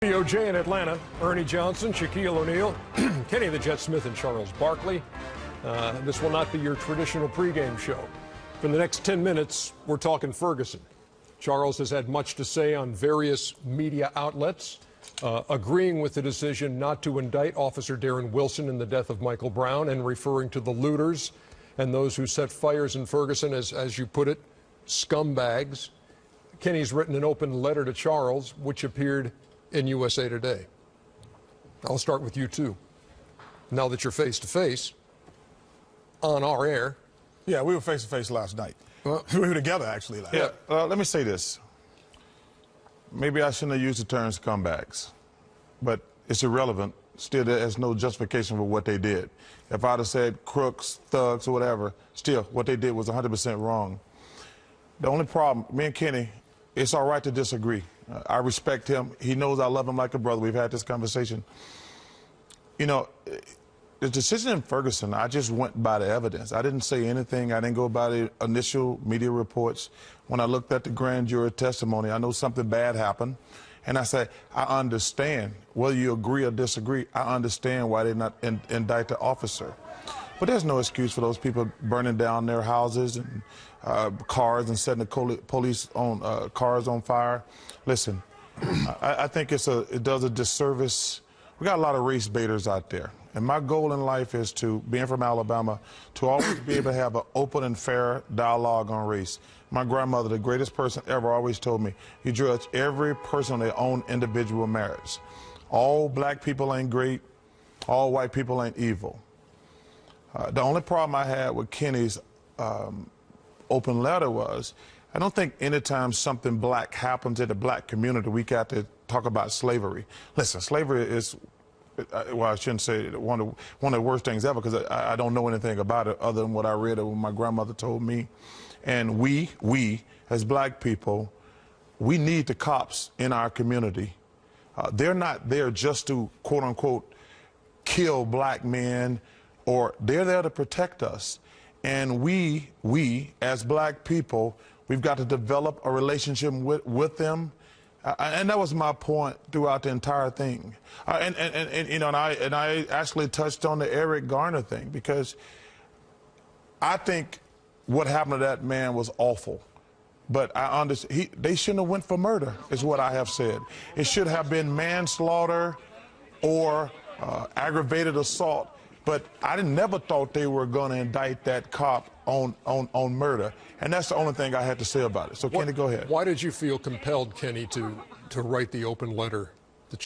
OJ in Atlanta, Ernie Johnson, Shaquille O'Neal, Kenny the Jet Smith, and Charles Barkley. This will not be your traditional pregame show. For the next 10 minutes, we're talking Ferguson. Charles has had much to say on various media outlets, agreeing with the decision not to indict Officer Darren Wilson in the death of Michael Brown and referring to the looters and those who set fires in Ferguson as you put it, scumbags. Kenny's written an open letter to Charles, which appeared in USA Today. I'll start with you, too. Now that you're face-to-face on our air. Yeah, we were face-to-face last night. Well, we were together, actually, last night. Let me say this. Maybe I shouldn't have used the term scumbags, but it's irrelevant. Still, there's no justification for what they did. If I'd have said crooks, thugs, or whatever, still, what they did was 100% wrong. The only problem, me and Kenny, it's all right to disagree. I respect him. He knows I love him like a brother. We've had this conversation. You know, the decision in Ferguson, I just went by the evidence. I didn't say anything. I didn't go by the initial media reports. When I looked at the grand jury testimony, I know something bad happened. And I said, I understand, whether you agree or disagree, I understand why they not indict the officer. But there's no excuse for those people burning down their houses and cars and setting the police on cars on fire. Listen, I think it does a disservice. We got a lot of race baiters out there. And my goal in life is to, being from Alabama, to always be able to have an open and fair dialogue on race. My grandmother, the greatest person ever, always told me, you judge every person on their own individual merits. All black people ain't great. All white people ain't evil. The only problem I had with Kenny's open letter was, I don't think anytime something black happens in the black community, we got to talk about slavery. Listen, slavery is, well, I shouldn't say one of the worst things ever, because I don't know anything about it other than what I read or what my grandmother told me. And we, as black people, we need the cops in our community. They're not there just to, quote unquote, kill black men, or they're there to protect us. And we, as black people, we've got to develop a relationship with them. And that was my point throughout the entire thing. You know, and I actually touched on the Eric Garner thing, because I think what happened to that man was awful. But I understand, they shouldn't have went for murder, is what I have said. It should have been manslaughter or aggravated assault. But I never thought they were going to indict that cop on murder. And that's the only thing I had to say about it. So, Kenny, go ahead. Why did you feel compelled, Kenny, to write the open letter